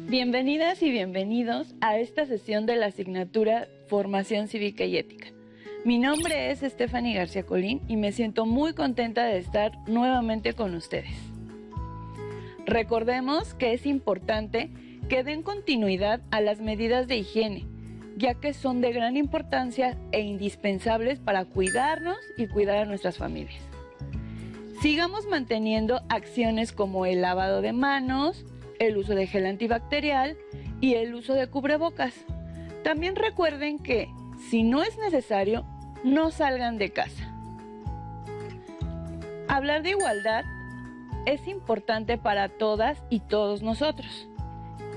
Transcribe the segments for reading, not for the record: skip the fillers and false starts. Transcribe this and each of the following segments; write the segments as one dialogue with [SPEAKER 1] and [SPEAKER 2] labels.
[SPEAKER 1] Bienvenidas y bienvenidos a esta sesión de la asignatura Formación Cívica y Ética. Mi nombre es Stephanie García Colín y me siento muy contenta de estar nuevamente con ustedes. Recordemos que es importante que den continuidad a las medidas de higiene, ya que son de gran importancia e indispensables para cuidarnos y cuidar a nuestras familias. Sigamos manteniendo acciones como el lavado de manos, el uso de gel antibacterial y el uso de cubrebocas. También recuerden que, si no es necesario, no salgan de casa. Hablar de igualdad es importante para todas y todos nosotros.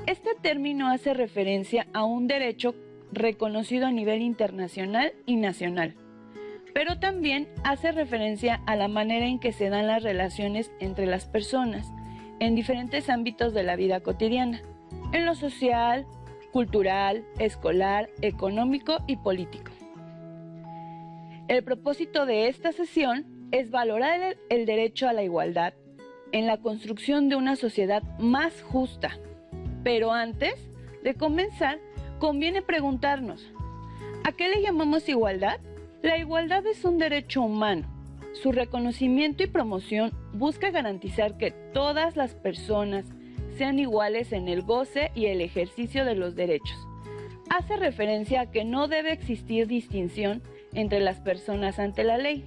[SPEAKER 1] Este término hace referencia a un derecho reconocido a nivel internacional y nacional, pero también hace referencia a la manera en que se dan las relaciones entre las personas en diferentes ámbitos de la vida cotidiana, en lo social, cultural, escolar, económico y político. El propósito de esta sesión es valorar el derecho a la igualdad en la construcción de una sociedad más justa. Pero antes de comenzar, conviene preguntarnos, ¿a qué le llamamos igualdad? La igualdad es un derecho humano. Su reconocimiento y promoción busca garantizar que todas las personas sean iguales en el goce y el ejercicio de los derechos. Hace referencia a que no debe existir distinción entre las personas ante la ley.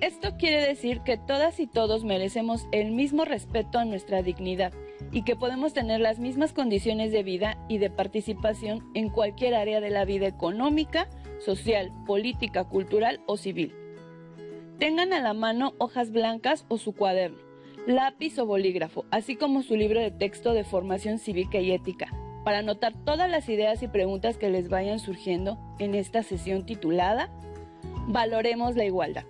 [SPEAKER 1] Esto quiere decir que todas y todos merecemos el mismo respeto a nuestra dignidad y que podemos tener las mismas condiciones de vida y de participación en cualquier área de la vida económica, social, política, cultural o civil. Tengan a la mano hojas blancas o su cuaderno, lápiz o bolígrafo, así como su libro de texto de formación cívica y ética, para anotar todas las ideas y preguntas que les vayan surgiendo en esta sesión titulada Valoremos la igualdad.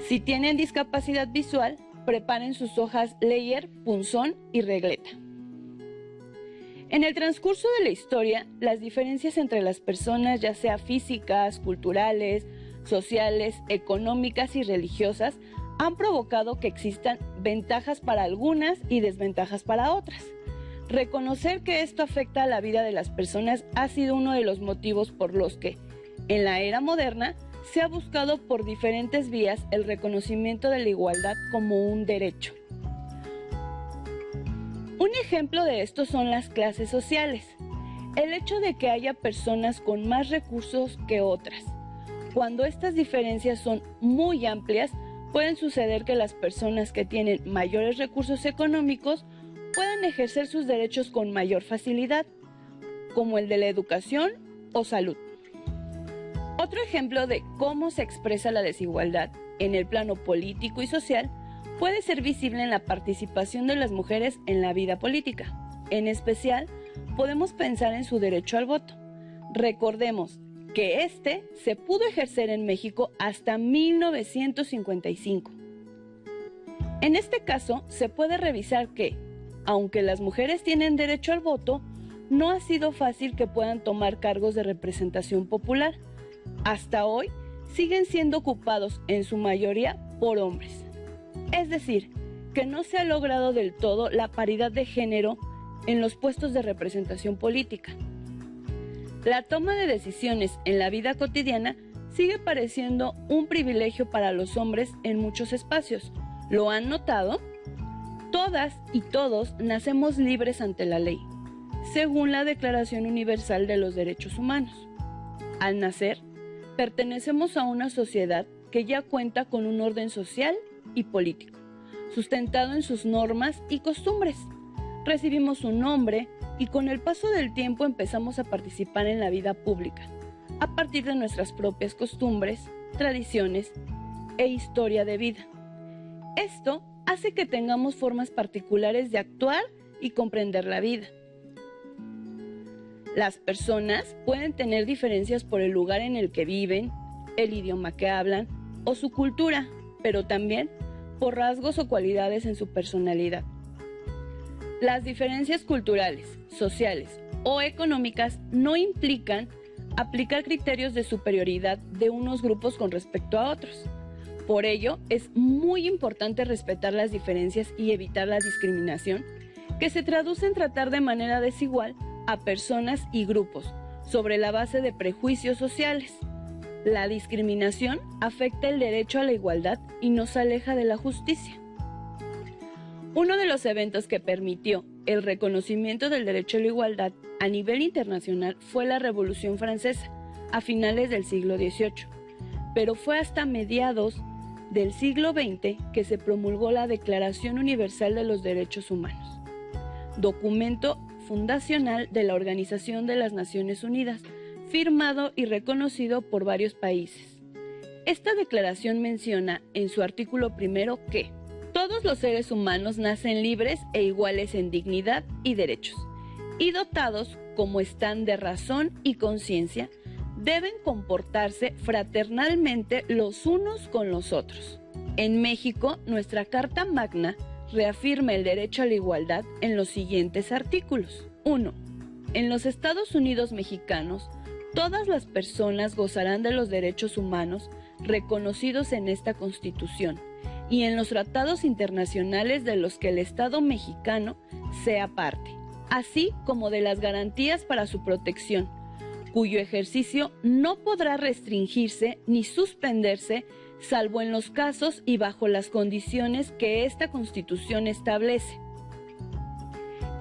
[SPEAKER 1] Si tienen discapacidad visual, preparen sus hojas Leyer, punzón y regleta. En el transcurso de la historia, las diferencias entre las personas, ya sea físicas, culturales, sociales, económicas y religiosas, han provocado que existan ventajas para algunas y desventajas para otras. Reconocer que esto afecta a la vida de las personas ha sido uno de los motivos por los que, en la era moderna, se ha buscado por diferentes vías el reconocimiento de la igualdad como un derecho. Un ejemplo de esto son las clases sociales. El hecho de que haya personas con más recursos que otras. Cuando estas diferencias son muy amplias, pueden suceder que las personas que tienen mayores recursos económicos puedan ejercer sus derechos con mayor facilidad, como el de la educación o salud. Otro ejemplo de cómo se expresa la desigualdad en el plano político y social puede ser visible en la participación de las mujeres en la vida política. En especial, podemos pensar en su derecho al voto. Recordemos que este se pudo ejercer en México hasta 1955. En este caso, se puede revisar que, aunque las mujeres tienen derecho al voto, no ha sido fácil que puedan tomar cargos de representación popular. Hasta hoy, siguen siendo ocupados en su mayoría por hombres. Es decir, que no se ha logrado del todo la paridad de género en los puestos de representación política. La toma de decisiones en la vida cotidiana sigue pareciendo un privilegio para los hombres en muchos espacios. ¿Lo han notado? Todas y todos nacemos libres ante la ley, según la Declaración Universal de los Derechos Humanos. Al nacer, pertenecemos a una sociedad que ya cuenta con un orden social y político, sustentado en sus normas y costumbres. Recibimos un nombre y con el paso del tiempo empezamos a participar en la vida pública, a partir de nuestras propias costumbres, tradiciones e historia de vida. Esto hace que tengamos formas particulares de actuar y comprender la vida. Las personas pueden tener diferencias por el lugar en el que viven, el idioma que hablan o su cultura, pero también por rasgos o cualidades en su personalidad. Las diferencias culturales, sociales o económicas no implican aplicar criterios de superioridad de unos grupos con respecto a otros. Por ello, es muy importante respetar las diferencias y evitar la discriminación que se traduce en tratar de manera desigual a personas y grupos sobre la base de prejuicios sociales. La discriminación afecta el derecho a la igualdad y nos aleja de la justicia. Uno de los eventos que permitió el reconocimiento del derecho a la igualdad a nivel internacional fue la Revolución Francesa, a finales del siglo XVIII, pero fue hasta mediados del siglo XX que se promulgó la Declaración Universal de los Derechos Humanos, documento fundacional de la Organización de las Naciones Unidas, firmado y reconocido por varios países. Esta declaración menciona en su artículo primero que todos los seres humanos nacen libres e iguales en dignidad y derechos, y dotados, como están de razón y conciencia, deben comportarse fraternalmente los unos con los otros. En México, nuestra Carta Magna reafirma el derecho a la igualdad en los siguientes artículos. 1. En los Estados Unidos mexicanos, todas las personas gozarán de los derechos humanos reconocidos en esta Constitución y en los tratados internacionales de los que el Estado mexicano sea parte, así como de las garantías para su protección, cuyo ejercicio no podrá restringirse ni suspenderse, salvo en los casos y bajo las condiciones que esta Constitución establece.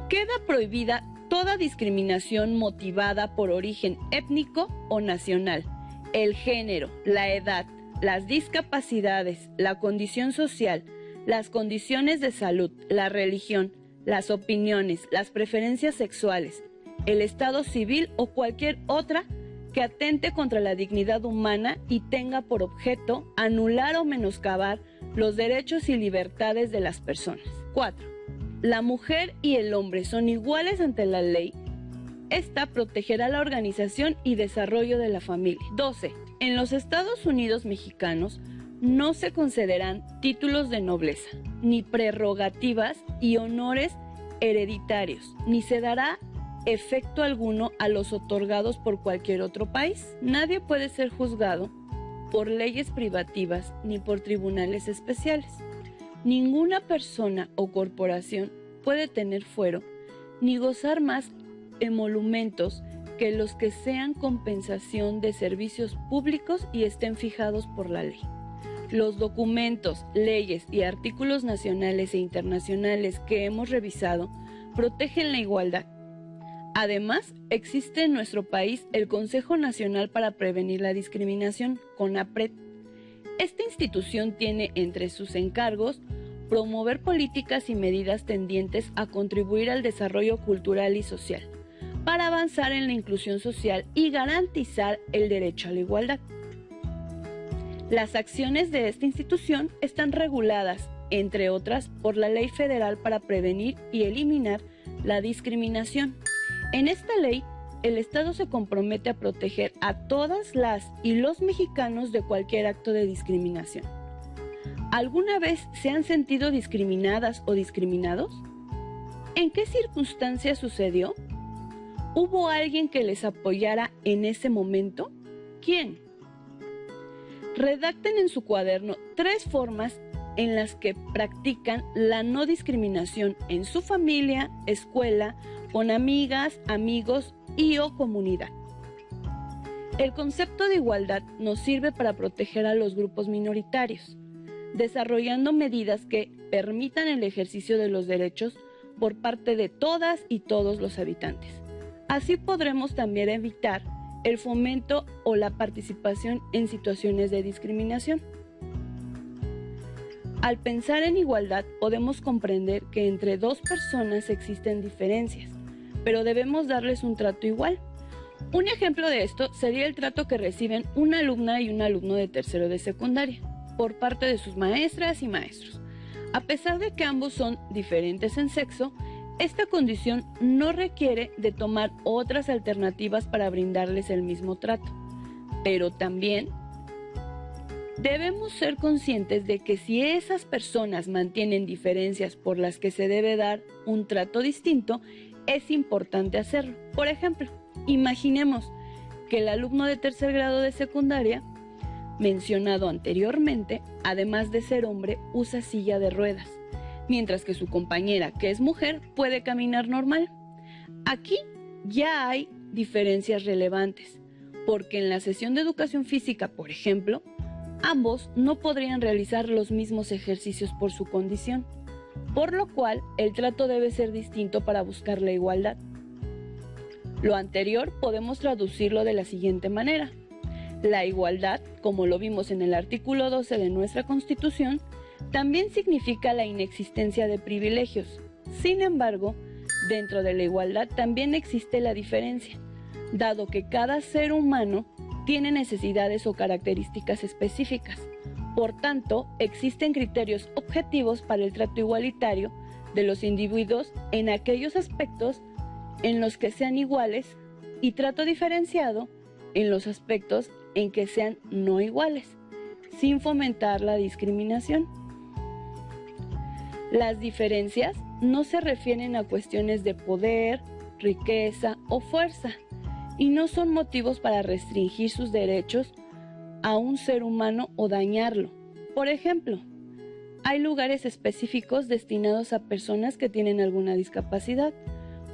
[SPEAKER 1] Queda prohibida toda discriminación motivada por origen étnico o nacional, el género, la edad, las discapacidades, la condición social, las condiciones de salud, la religión, las opiniones, las preferencias sexuales, el estado civil o cualquier otra que atente contra la dignidad humana y tenga por objeto anular o menoscabar los derechos y libertades de las personas. 4. La mujer y el hombre son iguales ante la ley. Esta protegerá la organización y desarrollo de la familia. 12. En los Estados Unidos mexicanos no se concederán títulos de nobleza, ni prerrogativas y honores hereditarios, ni se dará efecto alguno a los otorgados por cualquier otro país. Nadie puede ser juzgado por leyes privativas ni por tribunales especiales. Ninguna persona o corporación puede tener fuero ni gozar más emolumentos que los que sean compensación de servicios públicos y estén fijados por la ley. Los documentos, leyes y artículos nacionales e internacionales que hemos revisado protegen la igualdad. Además, existe en nuestro país el Consejo Nacional para Prevenir la Discriminación, CONAPRED. Esta institución tiene entre sus encargos promover políticas y medidas tendientes a contribuir al desarrollo cultural y social, para avanzar en la inclusión social y garantizar el derecho a la igualdad. Las acciones de esta institución están reguladas, entre otras, por la Ley Federal para Prevenir y Eliminar la Discriminación. En esta ley, el Estado se compromete a proteger a todas las y los mexicanos de cualquier acto de discriminación. ¿Alguna vez se han sentido discriminadas o discriminados? ¿En qué circunstancias sucedió? ¿Hubo alguien que les apoyara en ese momento? ¿Quién? Redacten en su cuaderno 3 formas en las que practican la no discriminación en su familia, escuela, con amigas, amigos y o comunidad. El concepto de igualdad nos sirve para proteger a los grupos minoritarios, desarrollando medidas que permitan el ejercicio de los derechos por parte de todas y todos los habitantes. Así podremos también evitar el fomento o la participación en situaciones de discriminación. Al pensar en igualdad, podemos comprender que entre 2 personas existen diferencias, pero debemos darles un trato igual. Un ejemplo de esto sería el trato que reciben una alumna y un alumno de tercero de secundaria por parte de sus maestras y maestros. A pesar de que ambos son diferentes en sexo, esta condición no requiere de tomar otras alternativas para brindarles el mismo trato, pero también debemos ser conscientes de que si esas personas mantienen diferencias por las que se debe dar un trato distinto, es importante hacerlo. Por ejemplo, imaginemos que el alumno de tercer grado de secundaria, mencionado anteriormente, además de ser hombre, usa silla de ruedas. mientras que su compañera, que es mujer, puede caminar normal. Aquí ya hay diferencias relevantes, porque en la sesión de educación física, por ejemplo, ambos no podrían realizar los mismos ejercicios por su condición, por lo cual el trato debe ser distinto para buscar la igualdad. Lo anterior podemos traducirlo de la siguiente manera. La igualdad, como lo vimos en el artículo 12 de nuestra Constitución, también significa la inexistencia de privilegios. Sin embargo, dentro de la igualdad también existe la diferencia, dado que cada ser humano tiene necesidades o características específicas. Por tanto, existen criterios objetivos para el trato igualitario de los individuos en aquellos aspectos en los que sean iguales y trato diferenciado en los aspectos en que sean no iguales, sin fomentar la discriminación. Las diferencias no se refieren a cuestiones de poder, riqueza o fuerza, y no son motivos para restringir sus derechos a un ser humano o dañarlo. Por ejemplo, hay lugares específicos destinados a personas que tienen alguna discapacidad,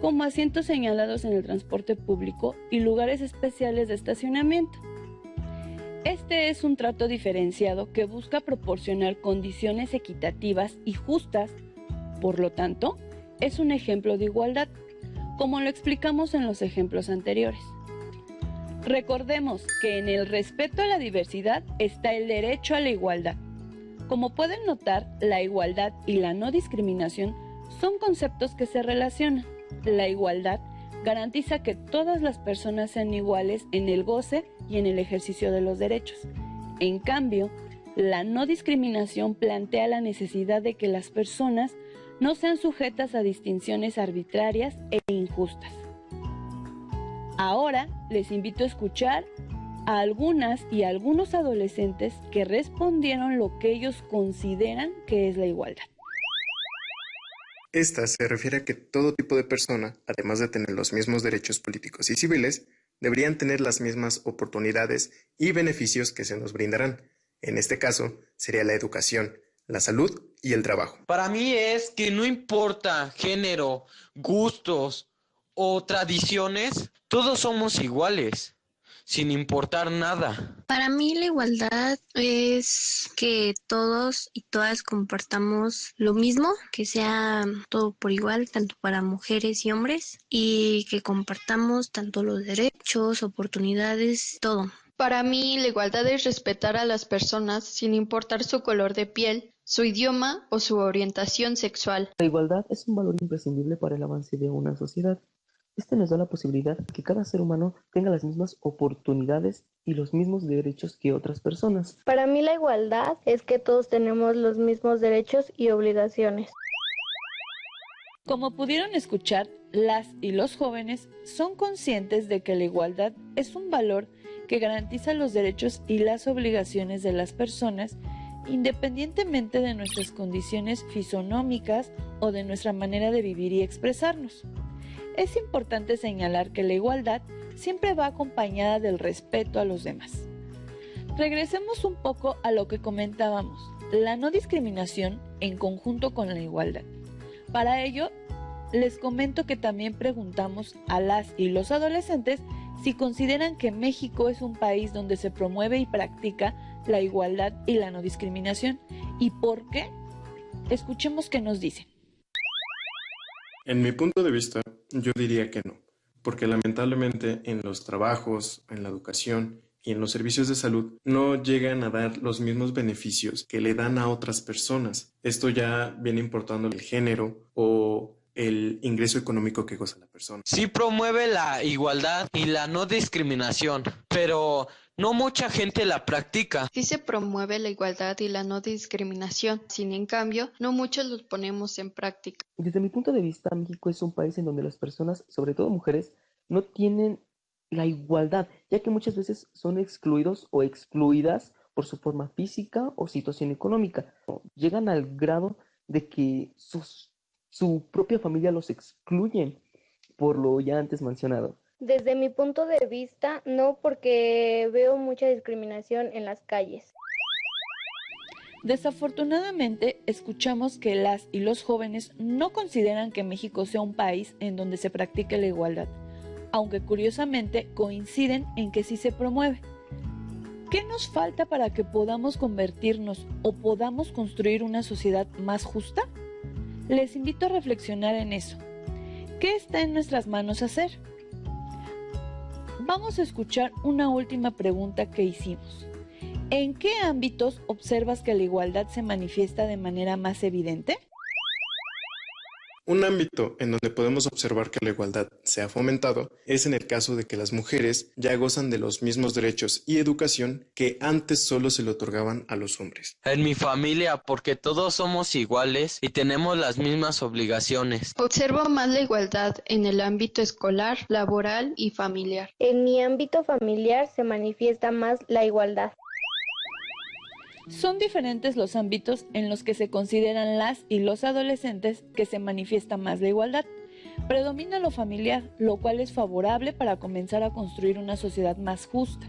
[SPEAKER 1] como asientos señalados en el transporte público y lugares especiales de estacionamiento. Este es un trato diferenciado que busca proporcionar condiciones equitativas y justas. Por lo tanto, es un ejemplo de igualdad, como lo explicamos en los ejemplos anteriores. Recordemos que en el respeto a la diversidad está el derecho a la igualdad. Como pueden notar, la igualdad y la no discriminación son conceptos que se relacionan. La igualdad garantiza que todas las personas sean iguales en el goce y en el ejercicio de los derechos. En cambio, la no discriminación plantea la necesidad de que las personas no sean sujetas a distinciones arbitrarias e injustas. Ahora les invito a escuchar a algunas y algunos adolescentes que respondieron lo que ellos consideran que es la igualdad.
[SPEAKER 2] Esta se refiere a que todo tipo de persona, además de tener los mismos derechos políticos y civiles, deberían tener las mismas oportunidades y beneficios que se nos brindarán. En este caso, sería la educación, la salud y el trabajo.
[SPEAKER 3] Para mí es que no importa género, gustos o tradiciones, todos somos iguales, sin importar nada.
[SPEAKER 4] Para mí la igualdad es que todos y todas compartamos lo mismo, que sea todo por igual, tanto para mujeres y hombres, y que compartamos tanto los derechos, oportunidades, todo.
[SPEAKER 5] Para mí, la igualdad es respetar a las personas sin importar su color de piel, su idioma o su orientación sexual.
[SPEAKER 6] La igualdad es un valor imprescindible para el avance de una sociedad. Este nos da la posibilidad de que cada ser humano tenga las mismas oportunidades y los mismos derechos que otras personas.
[SPEAKER 7] Para mí la igualdad es que todos tenemos los mismos derechos y obligaciones.
[SPEAKER 1] Como pudieron escuchar, las y los jóvenes son conscientes de que la igualdad es un valor que garantiza los derechos y las obligaciones de las personas independientemente de nuestras condiciones fisonómicas o de nuestra manera de vivir y expresarnos. Es importante señalar que la igualdad siempre va acompañada del respeto a los demás. Regresemos un poco a lo que comentábamos, la no discriminación en conjunto con la igualdad. Para ello, les comento que también preguntamos a las y los adolescentes si consideran que México es un país donde se promueve y practica la igualdad y la no discriminación. ¿Y por qué? Escuchemos qué nos dicen.
[SPEAKER 2] En mi punto de vista, yo diría que no, porque lamentablemente en los trabajos, en la educación y en los servicios de salud no llegan a dar los mismos beneficios que le dan a otras personas. Esto ya viene importando el género o el ingreso económico que goza la persona.
[SPEAKER 3] Sí promueve la igualdad y la no discriminación, pero no mucha gente la practica.
[SPEAKER 5] Sí se promueve la igualdad y la no discriminación, sin en cambio, no muchos los ponemos en práctica.
[SPEAKER 6] Desde mi punto de vista, México es un país en donde las personas, sobre todo mujeres, no tienen la igualdad, ya que muchas veces son excluidos o excluidas por su forma física o situación económica. Llegan al grado de que su propia familia los excluyen por lo ya antes mencionado.
[SPEAKER 7] Desde mi punto de vista, no, porque veo mucha discriminación en las calles.
[SPEAKER 1] Desafortunadamente, escuchamos que las y los jóvenes no consideran que México sea un país en donde se practique la igualdad, aunque curiosamente coinciden en que sí se promueve. ¿Qué nos falta para que podamos convertirnos o podamos construir una sociedad más justa? Les invito a reflexionar en eso. ¿Qué está en nuestras manos hacer? Vamos a escuchar una última pregunta que hicimos. ¿En qué ámbitos observas que la igualdad se manifiesta de manera más evidente?
[SPEAKER 2] Un ámbito en donde podemos observar que la igualdad se ha fomentado es en el caso de que las mujeres ya gozan de los mismos derechos y educación que antes solo se le otorgaban a los hombres.
[SPEAKER 3] En mi familia, porque todos somos iguales y tenemos las mismas obligaciones.
[SPEAKER 5] Observo más la igualdad en el ámbito escolar, laboral y familiar.
[SPEAKER 7] En mi ámbito familiar se manifiesta más la igualdad.
[SPEAKER 1] Son diferentes los ámbitos en los que se consideran las y los adolescentes que se manifiesta más la igualdad. Predomina lo familiar, lo cual es favorable para comenzar a construir una sociedad más justa.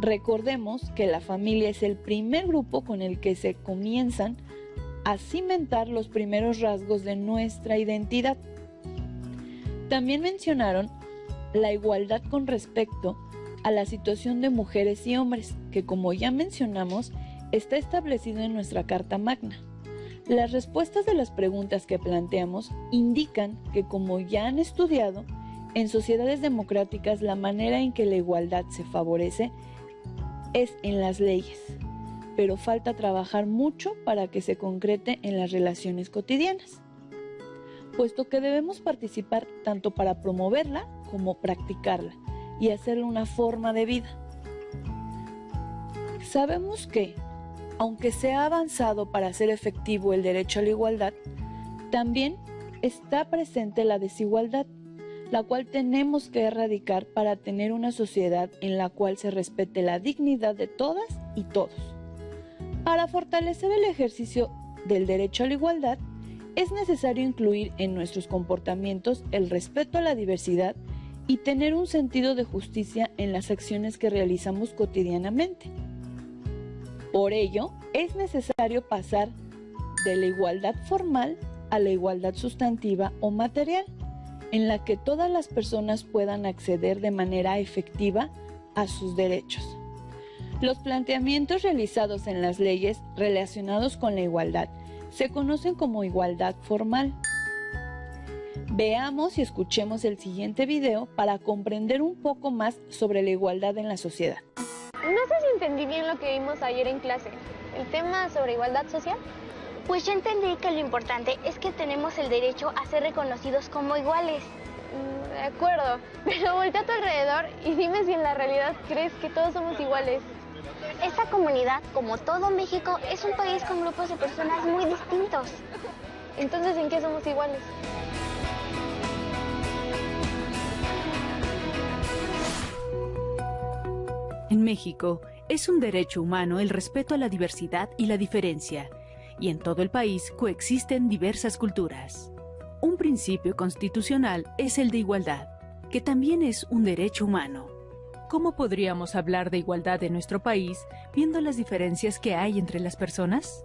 [SPEAKER 1] Recordemos que la familia es el primer grupo con el que se comienzan a cimentar los primeros rasgos de nuestra identidad. También mencionaron la igualdad con respecto a la situación de mujeres y hombres, que como ya mencionamos, está establecido en nuestra Carta Magna. Las respuestas de las preguntas que planteamos indican que, como ya han estudiado, en sociedades democráticas la manera en que la igualdad se favorece es en las leyes, pero falta trabajar mucho para que se concrete en las relaciones cotidianas, puesto que debemos participar tanto para promoverla como practicarla y hacerla una forma de vida. Sabemos que, aunque se ha avanzado para hacer efectivo el derecho a la igualdad, también está presente la desigualdad, la cual tenemos que erradicar para tener una sociedad en la cual se respete la dignidad de todas y todos. Para fortalecer el ejercicio del derecho a la igualdad, es necesario incluir en nuestros comportamientos el respeto a la diversidad y tener un sentido de justicia en las acciones que realizamos cotidianamente. Por ello, es necesario pasar de la igualdad formal a la igualdad sustantiva o material, en la que todas las personas puedan acceder de manera efectiva a sus derechos. Los planteamientos realizados en las leyes relacionados con la igualdad se conocen como igualdad formal. Veamos y escuchemos el siguiente video para comprender un poco más sobre la igualdad en la sociedad.
[SPEAKER 8] No sé si entendí bien lo que vimos ayer en clase. ¿El tema sobre igualdad social?
[SPEAKER 9] Pues yo entendí que lo importante es que tenemos el derecho a ser reconocidos como iguales.
[SPEAKER 8] De acuerdo, pero voltea a tu alrededor y dime si en la realidad crees que todos somos iguales.
[SPEAKER 9] Esta comunidad, como todo México, es un país con grupos de personas muy distintos.
[SPEAKER 8] Entonces, ¿en qué somos iguales?
[SPEAKER 10] En México, es un derecho humano el respeto a la diversidad y la diferencia, y en todo el país coexisten diversas culturas. Un principio constitucional es el de igualdad, que también es un derecho humano. ¿Cómo podríamos hablar de igualdad en nuestro país viendo las diferencias que hay entre las personas?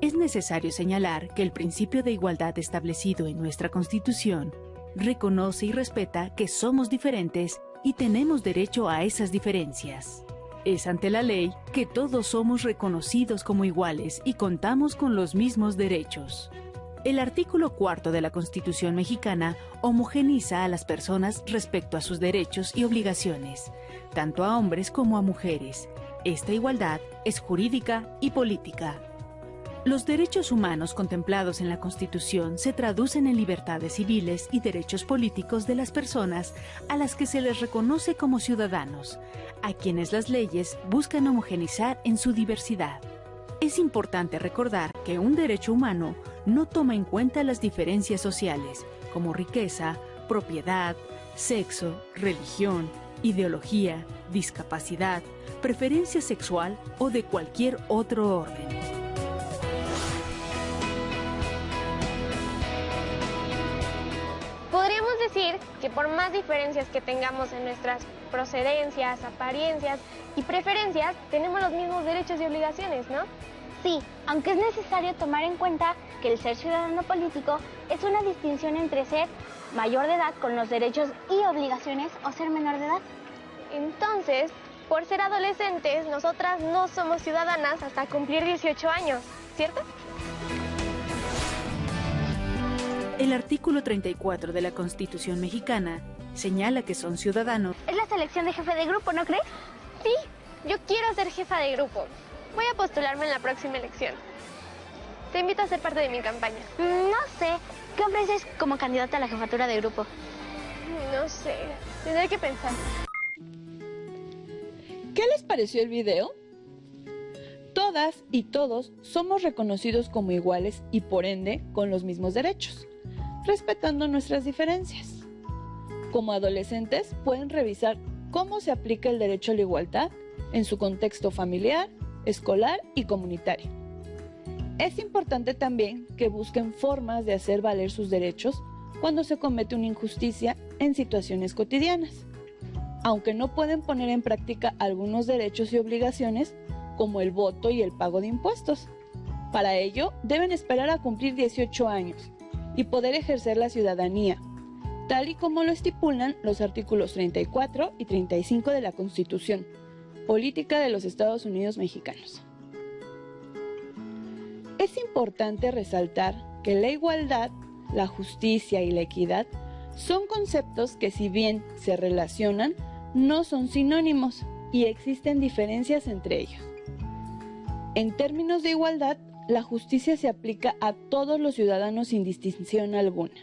[SPEAKER 10] Es necesario señalar que el principio de igualdad establecido en nuestra Constitución reconoce y respeta que somos diferentes y tenemos derecho a esas diferencias. Es ante la ley que todos somos reconocidos como iguales y contamos con los mismos derechos. El artículo 4 de la Constitución mexicana homogeniza a las personas respecto a sus derechos y obligaciones, tanto a hombres como a mujeres. Esta igualdad es jurídica y política. Los derechos humanos contemplados en la Constitución se traducen en libertades civiles y derechos políticos de las personas a las que se les reconoce como ciudadanos, a quienes las leyes buscan homogeneizar en su diversidad. Es importante recordar que un derecho humano no toma en cuenta las diferencias sociales, como riqueza, propiedad, sexo, religión, ideología, discapacidad, preferencia sexual o de cualquier otro orden.
[SPEAKER 8] Podríamos decir que por más diferencias que tengamos en nuestras procedencias, apariencias y preferencias, tenemos los mismos derechos y obligaciones, ¿no?
[SPEAKER 9] Sí, aunque es necesario tomar en cuenta que el ser ciudadano político es una distinción entre ser mayor de edad con los derechos y obligaciones o ser menor de edad.
[SPEAKER 8] Entonces, por ser adolescentes, nosotras no somos ciudadanas hasta cumplir 18 años, ¿cierto?
[SPEAKER 10] El artículo 34 de la Constitución mexicana señala que son ciudadanos.
[SPEAKER 9] Es la selección de jefe de grupo, ¿no crees?
[SPEAKER 8] Sí, yo quiero ser jefa de grupo. Voy a postularme en la próxima elección. Te invito a ser parte de mi campaña.
[SPEAKER 9] No sé, ¿qué ofreces como candidata a la jefatura de grupo?
[SPEAKER 8] No sé, tendré que pensar.
[SPEAKER 1] ¿Qué les pareció el video? Todas y todos somos reconocidos como iguales y por ende con los mismos derechos, respetando nuestras diferencias. Como adolescentes pueden revisar cómo se aplica el derecho a la igualdad en su contexto familiar, escolar y comunitario. Es importante también que busquen formas de hacer valer sus derechos cuando se comete una injusticia en situaciones cotidianas, aunque no pueden poner en práctica algunos derechos y obligaciones como el voto y el pago de impuestos. Para ello, deben esperar a cumplir 18 años y poder ejercer la ciudadanía, tal y como lo estipulan los artículos 34 y 35 de la Constitución Política de los Estados Unidos Mexicanos. Es importante resaltar que la igualdad, la justicia y la equidad son conceptos que, si bien se relacionan, no son sinónimos y existen diferencias entre ellos. En términos de igualdad, la justicia se aplica a todos los ciudadanos sin distinción alguna.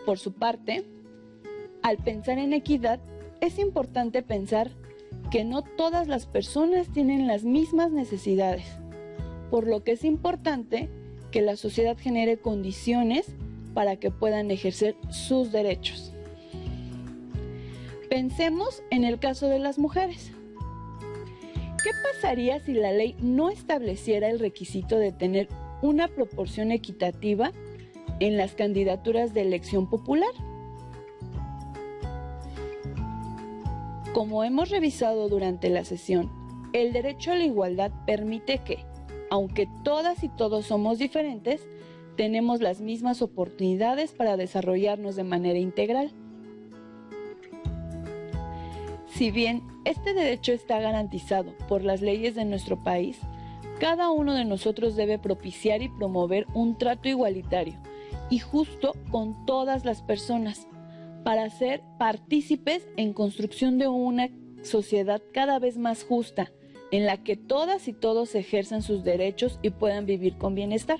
[SPEAKER 1] Por su parte, al pensar en equidad, es importante pensar que no todas las personas tienen las mismas necesidades, por lo que es importante que la sociedad genere condiciones para que puedan ejercer sus derechos. Pensemos en el caso de las mujeres. ¿Qué pasaría si la ley no estableciera el requisito de tener una proporción equitativa en las candidaturas de elección popular? Como hemos revisado durante la sesión, el derecho a la igualdad permite que, aunque todas y todos somos diferentes, tenemos las mismas oportunidades para desarrollarnos de manera integral. Si bien este derecho está garantizado por las leyes de nuestro país, cada uno de nosotros debe propiciar y promover un trato igualitario y justo con todas las personas, para ser partícipes en construcción de una sociedad cada vez más justa, en la que todas y todos ejerzan sus derechos y puedan vivir con bienestar.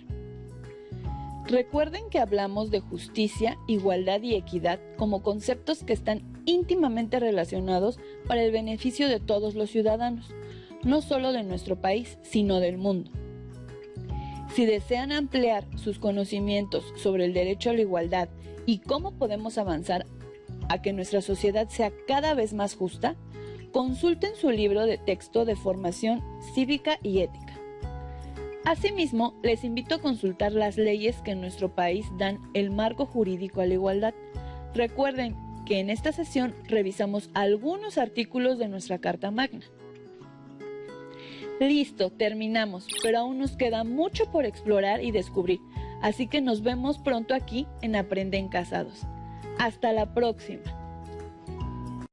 [SPEAKER 1] Recuerden que hablamos de justicia, igualdad y equidad como conceptos que están íntimamente relacionados para el beneficio de todos los ciudadanos, no solo de nuestro país, sino del mundo. Si desean ampliar sus conocimientos sobre el derecho a la igualdad y cómo podemos avanzar a que nuestra sociedad sea cada vez más justa, consulten su libro de texto de formación cívica y ética. Asimismo, les invito a consultar las leyes que en nuestro país dan el marco jurídico a la igualdad. Recuerden que en esta sesión revisamos algunos artículos de nuestra Carta Magna. Listo, terminamos, pero aún nos queda mucho por explorar y descubrir, así que nos vemos pronto aquí en Aprenden Casados. Hasta la próxima.